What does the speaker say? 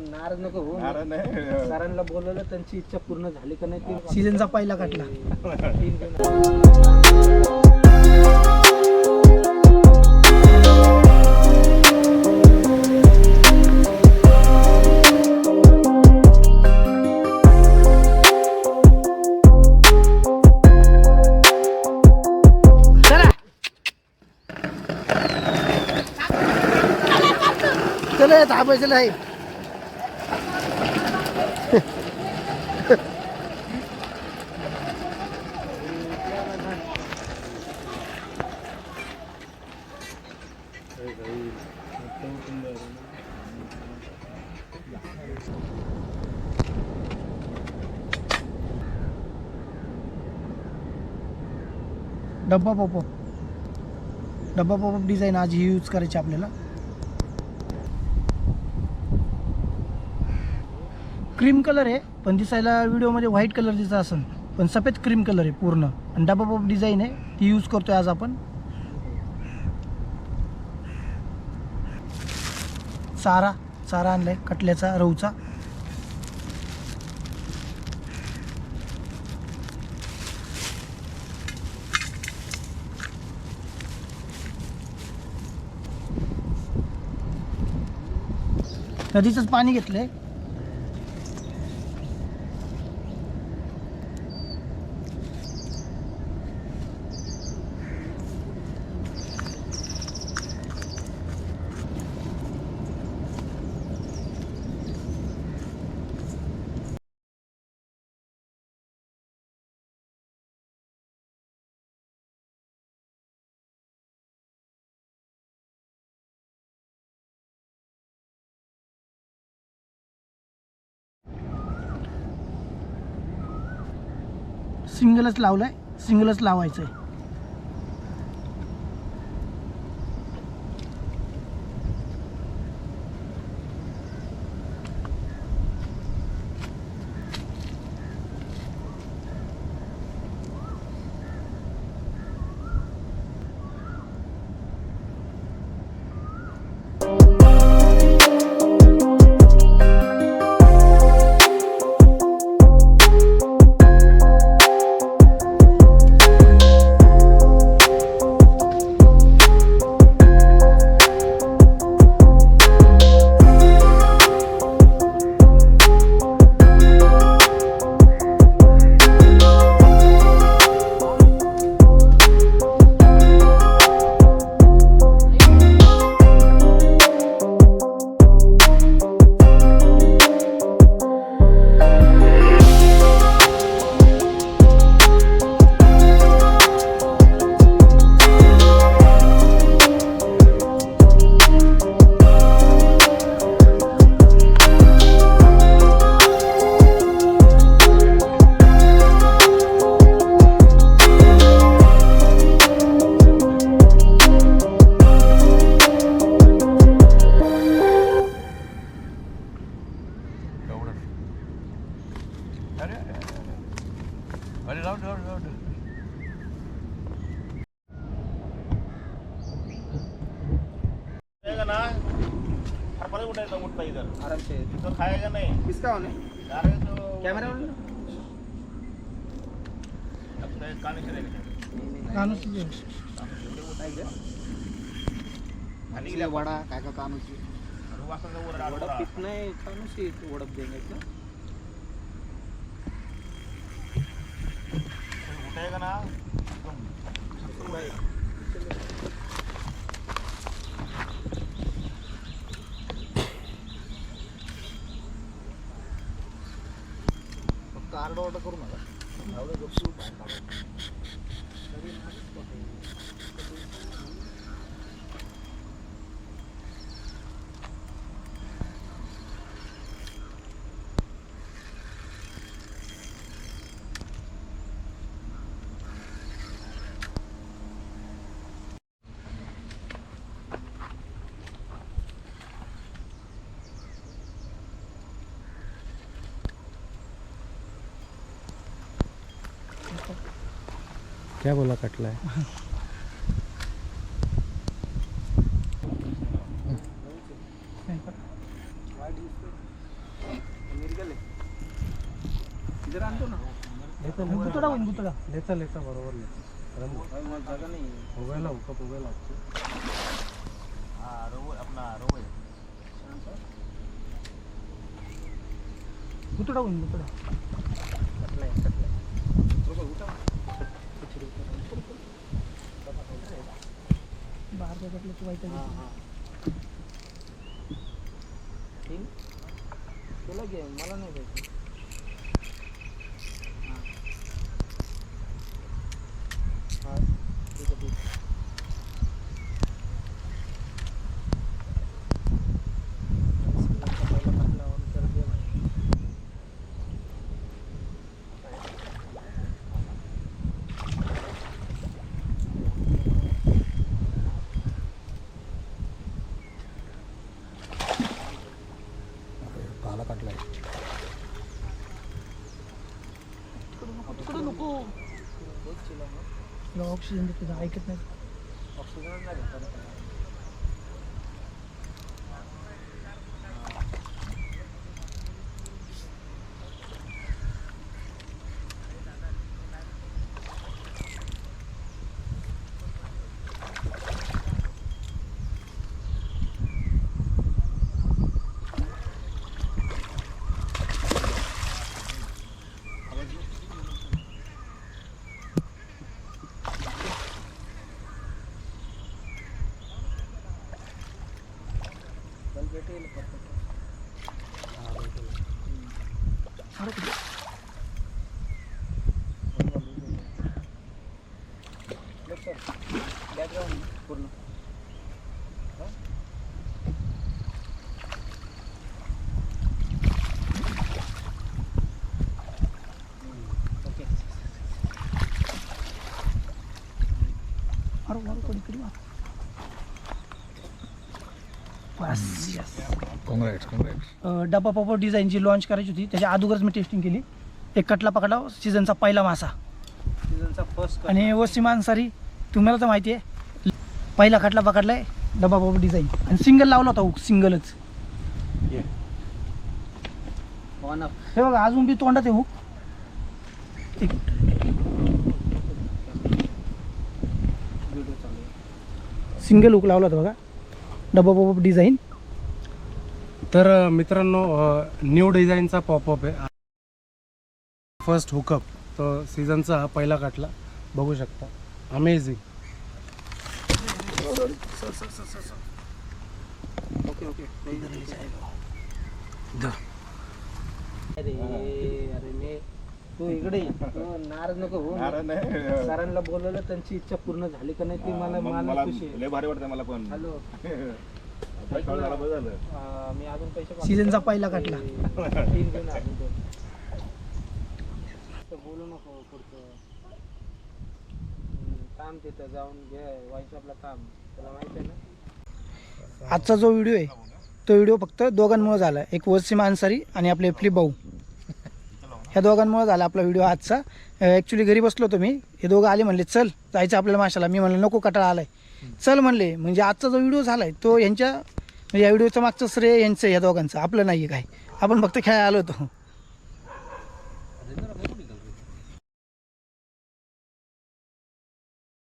नाराज नको हो. सरांना बोलवलं, त्यांची इच्छा पूर्ण झाली का नाही ते सीझनचा पहिला काढला. चला थांबायचं नाही. डब्बा पॉपअप डिझाईन आज ही यूज करायची आपल्याला. क्रीम कलर आहे, पण दिसायला व्हिडिओमध्ये व्हाईट कलर दिसत असेल, पण सफेद क्रीम कलर आहे पूर्ण. आणि डब्बा पॉप डिझाईन आहे, ती यूज करतोय आज आपण. चारा आणलाय कटल्याचा, रहूचा. नदीचंच पाणी घेतलंय. सिंगलच लावलंय, सिंगलच लावायचंय. उठता इधर आराम से तो खाएगा नहीं. किसका होने कैमरा वडा काय का कानूची वडा पीत नाही. कानूची ओढप देण्याचं उठाएगा ना. कार्ड ऑर्डर करू नका. क्या बोला कटला है? गुतडा होईन गुतडा. लेचा बरोबर उगायला हुकअप उगायला हा रवळ आपला रवळ गुतडा होईन गुतडा. बाहेर जगातलं तू वाईट तुला घे मला नाही द्यायचं. पाला काटलाय. तिकडे नको. ऑक्सिजन देते ऐकत नाही. ऑक्सिजन नाही भेटत. बॅकग्राऊंड पूर्ण ओके. अरे वर कोणी करू बस. डबा पॉपर डिझाईन जी लॉन्च करायची होती त्याच्या अगोदरच मी टेस्टिंग केली. एक कटला पकडला सीझनचा पहिला मासा सीझनचा फर्स्ट आणि वसीम अन्सारी तुम्हाला तर माहिती आहे पहिला खटला पकडलाय डबा पॉपर डिझाईन आणि सिंगल लावला होता हुक सिंगलच. On up. हे बघा अजून बी तोंडात आहे हुक. व्हिडिओ चालू आहे. सिंगल हुक लावला होता बघा डबा पॉपर डिझाईन. तर मित्रांनो न्यू डिझाईनचा पॉपअप आहे. फर्स्ट हुकअप तो सीझनचा हा पहिला काटला बघू शकता. अमेझिंग. Okay okay. अरे अरे मी तू इकडे ये. तू नाराज नको हो. नाराज नाही. सरांना बोलवलं त्यांची इच्छा पूर्ण झाली का नाही ती मला मग मला मला खुशी आहे. लय भारी वाटतं मला पण. हॅलो कळलं झालं बरं झालं. मी अजून पैसे पाठवतो. सीझनचा पहिला काटला. तीन घेऊन अजून दोन. तर बोलू नको पुढचं काम तिथं जाऊन घे व्हायचं आपलं काम तुला माहिती आहे ना. आजचा जो व्हिडिओ आहे तो व्हिडिओ फक्त दोघांमुळे झाला. एक वसीम अन्सारी आणि आपले फ्लिप भाऊ ह्या दोघांमुळे झाला आपला व्हिडिओ आजचा. ॲक्च्युली घरी बसलो होतो मी. हे दोघं आले म्हणले चल जायचं आपल्याला माशाला. मी म्हणलं नको कंटाळा आलाय चल म्हणले. म्हणजे आजचा जो व्हिडिओ झाला आहे तो यांच्या म्हणजे या व्हिडिओचं मागचं श्रेय यांचं या दोघांचं आपलं नाही आहे काय. आपण फक्त खेळायला आलो होतो.